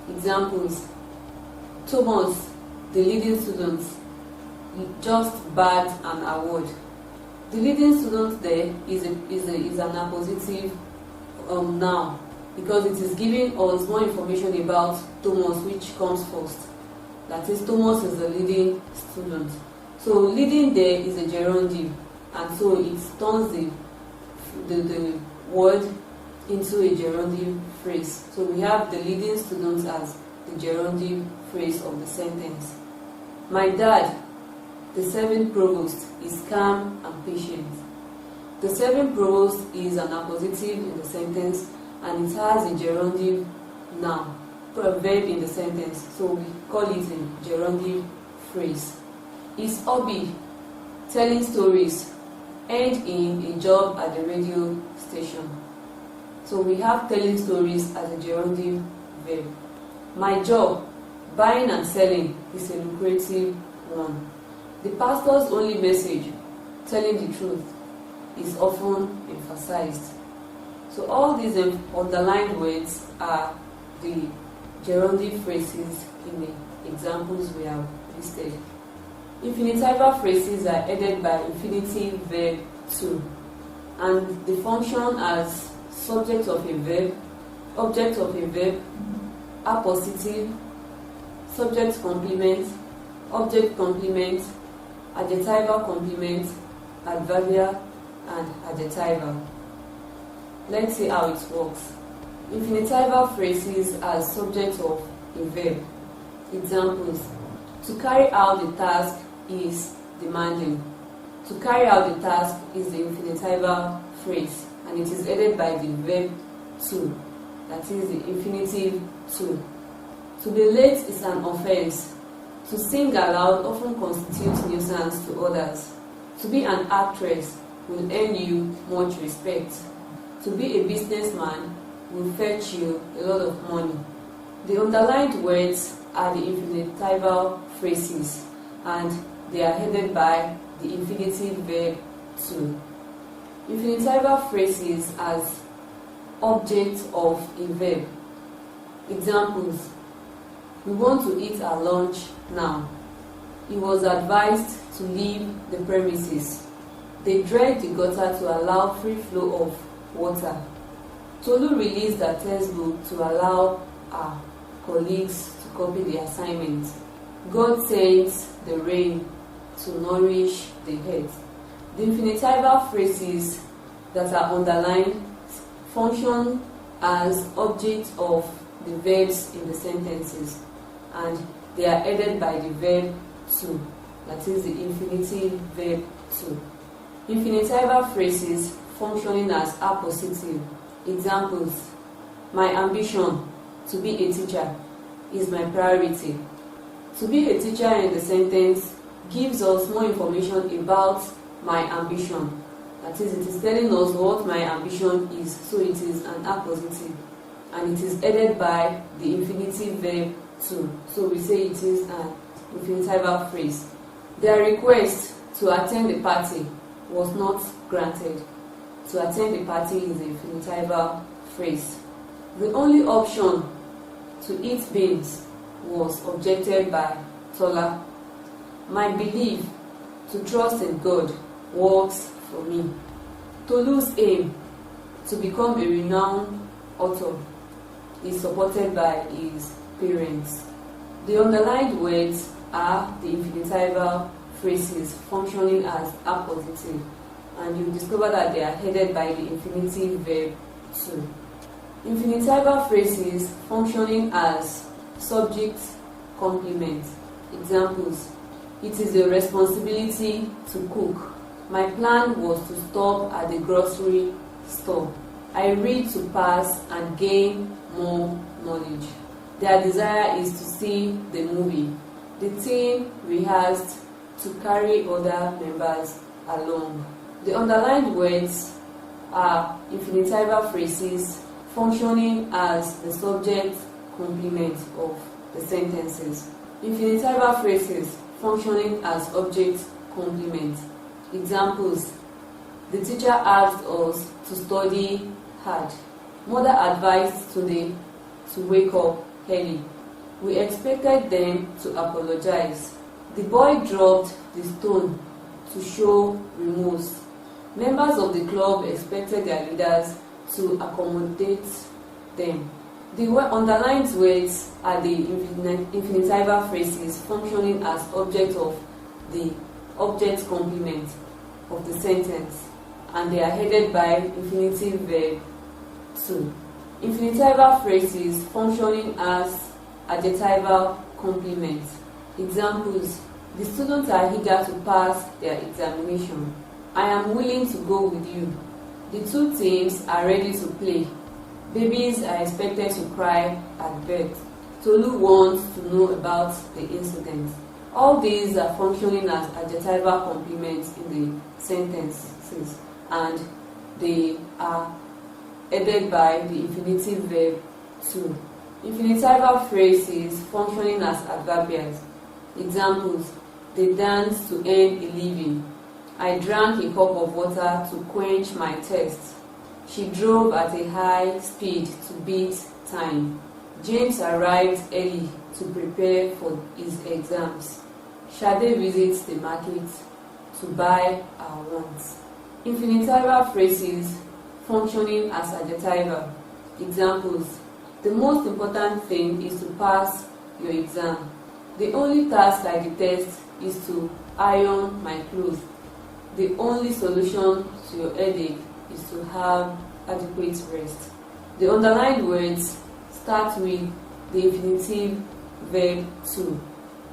Examples: Thomas, the leading student, just bagged an award. The leading student there is an appositive noun, because it is giving us more information about Thomas, which comes first. That is, Thomas is the leading student. So leading there is a gerundive, and so it turns the word into a gerundive phrase. So we have the leading student as the gerundive phrase of the sentence. My dad, the serving provost, is calm and patient. The serving provost is an appositive in the sentence, and it has a gerundive noun, a verb in the sentence, so we call it a gerundive phrase. His hobby, telling stories, end in a job at the radio station. So we have telling stories as a gerundive verb. My job, buying and selling, is a lucrative one. The pastor's only message, telling the truth, is often emphasized. So all these underlined words are the gerundive phrases in the examples we have listed. Infinitival phrases are headed by infinitive verb to, and they function as subject of a verb, object of a verb, appositive, subject complement, object complement, adjectival complement, adverbial, and adjectival. Let's see how it works. Infinitival phrases are subject of a verb. Examples: to carry out the task is demanding. To carry out the task is the infinitival phrase, and it is headed by the verb to, that is the infinitive to. To be late is an offense. To sing aloud often constitutes nuisance to others. To be an actress will earn you much respect. To be a businessman will fetch you a lot of money. The underlined words are the infinitival phrases, and they are headed by the infinitive verb to. Infinitival phrases as object of a verb. Examples: we want to eat our lunch now. He was advised to leave the premises. They dragged the gutter to allow free flow of water. Tolu released the textbook to allow our colleagues to copy the assignment. God sends the rain to nourish the earth. The infinitival phrases that are underlined function as objects of the verbs in the sentences, and they are headed by the verb to, that is the infinitive verb to. Infinitival phrases functioning as appositive. Examples: my ambition, to be a teacher, is my priority. To be a teacher in the sentence gives us more information about my ambition. That is, it is telling us what my ambition is, so it is an appositive, and it is headed by the infinitive verb to, so we say it is an infinitival phrase. Their request to attend the party was not granted. To attend the party is the infinitival phrase. The only option to eat beans was objected by Tola. My belief to trust in God works for me. Tolu's aim to become a renowned author is supported by his parents. The underlined words are the infinitival phrases functioning as appositive, and you discover that they are headed by the infinitive verb to. Infinitival phrases functioning as subject complement. Examples: it is a responsibility to cook. My plan was to stop at the grocery store. I read to pass and gain more knowledge. Their desire is to see the movie. The team rehearsed to carry other members along. The underlined words are infinitival phrases functioning as the subject complement of the sentences. Infinitival phrases functioning as object complement. Examples: the teacher asked us to study hard. Mother advised today to wake up early. We expected them to apologize. The boy dropped the stone to show remorse. Members of the club expected their leaders to accommodate them. The underlined words are the infinitival phrases functioning as object of the object complement of the sentence, and they are headed by infinitive verb 2. Infinitival phrases functioning as adjectival complement. Examples: the students are eager to pass their examination. I am willing to go with you. The two teams are ready to play. Babies are expected to cry at birth. Tolu wants to know about the incident. All these are functioning as adjectival complements in the sentences, and they are headed by the infinitive verb 2. Infinitival phrases functioning as adverbials. Examples: they danced to earn a living. I drank a cup of water to quench my thirst. She drove at a high speed to beat time. James arrived early to prepare for his exams. Shade visits the market to buy our wants. Infinitival phrases functioning as adjectival. Examples: the most important thing is to pass your exam. The only task I detest is to iron my clothes. The only solution to your headache is to have adequate rest. The underlined words start with the infinitive verb 2,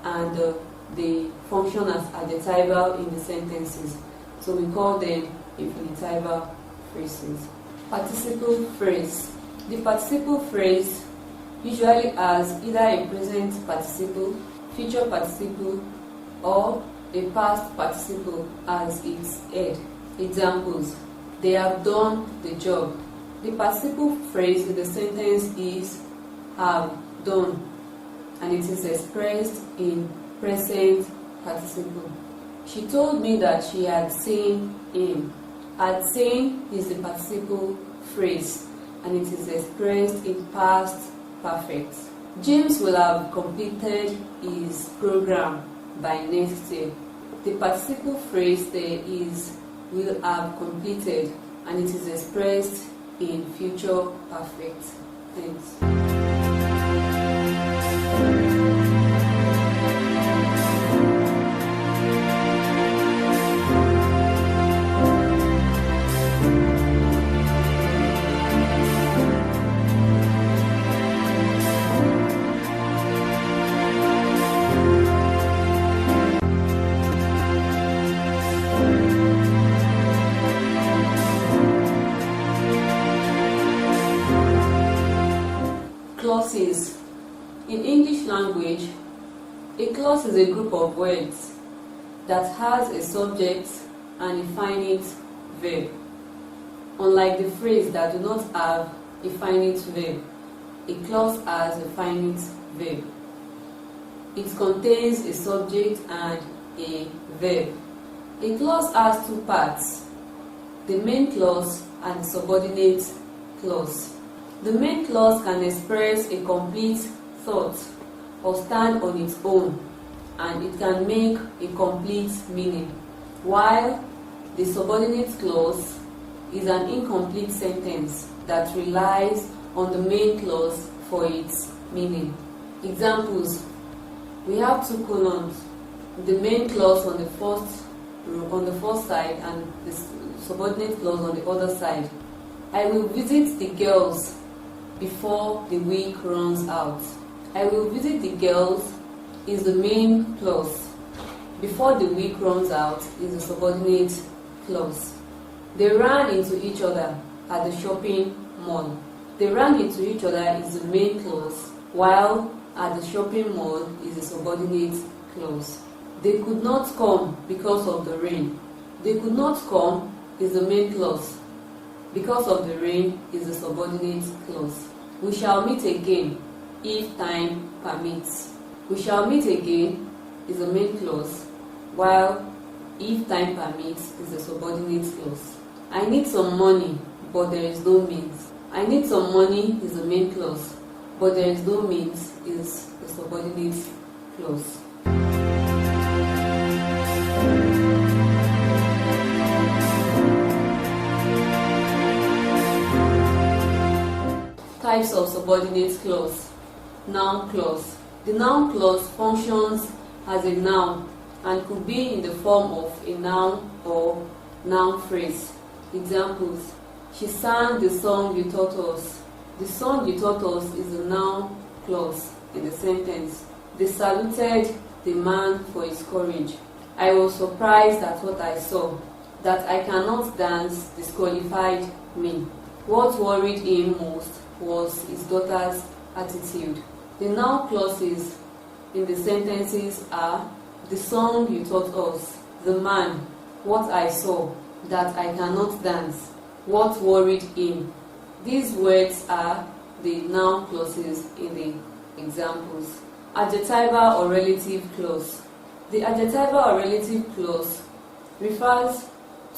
and they function as adjectival in the sentences, so we call them infinitival phrases. Participle phrase. The participle phrase usually has either a present participle, future participle, or a past participle as its head. Examples: they have done the job. The participle phrase in the sentence is have done, and it is expressed in present participle. She told me that she had seen him. Had seen is the participle phrase, and it is expressed in past perfect. James will have completed his program by next year. The participle phrase there is will have completed, and it is expressed in future perfect tense. Clauses. In English language, a clause is a group of words that has a subject and a finite verb. Unlike the phrase that do not have a finite verb, a clause has a finite verb. It contains a subject and a verb. A clause has two parts: the main clause and the subordinate clause. The main clause can express a complete thought or stand on its own, and it can make a complete meaning, while the subordinate clause is an incomplete sentence that relies on the main clause for its meaning. Examples: we have two columns, the main clause on the first side and the subordinate clause on the other side. I will visit the girls before the week runs out. I will visit the girls is the main clause. Before the week runs out is the subordinate clause. They ran into each other at the shopping mall. They ran into each other is the main clause, while at the shopping mall is the subordinate clause. They could not come because of the rain. They could not come is the main clause. Because of the rain is the subordinate clause. We shall meet again if time permits. We shall meet again is the main clause, while if time permits is the subordinate clause. I need some money, but there is no means. I need some money is the main clause, but there is no means is a subordinate clause. Types of subordinate clause. Noun clause. The noun clause functions as a noun and could be in the form of a noun or noun phrase. Examples: she sang the song you taught us. The song you taught us is a noun clause in the sentence. They saluted the man for his courage. I was surprised at what I saw. That I cannot dance disqualified me. What worried him most was his daughter's attitude. The noun clauses in the sentences are the song you taught us, the man, what I saw, that I cannot dance, what worried him. These words are the noun clauses in the examples. Adjectival or relative clause. The adjectival or relative clause refers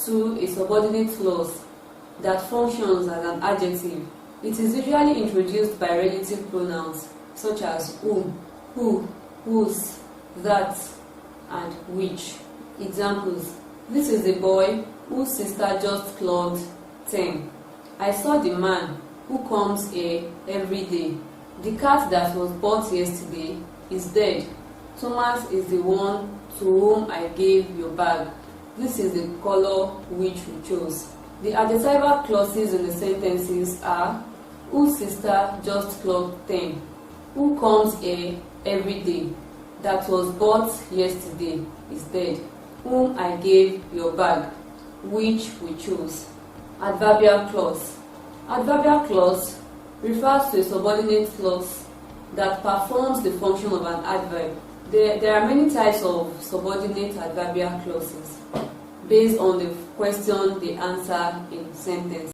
to a subordinate clause that functions as an adjective. It is usually introduced by relative pronouns such as whom, who, whose, that, and which. Examples: this is the boy whose sister just clocked 10. I saw the man who comes here every day. The cat that was bought yesterday is dead. Thomas is the one to whom I gave your bag. This is the color which we chose. The adjectival clauses in the sentences are whose sister just clocked 10, who comes here every day, that was bought yesterday is dead, whom I gave your bag, which we chose. Adverbial clause. Adverbial clause refers to a subordinate clause that performs the function of an adverb. There are many types of subordinate adverbial clauses based on the question they answer in the sentence.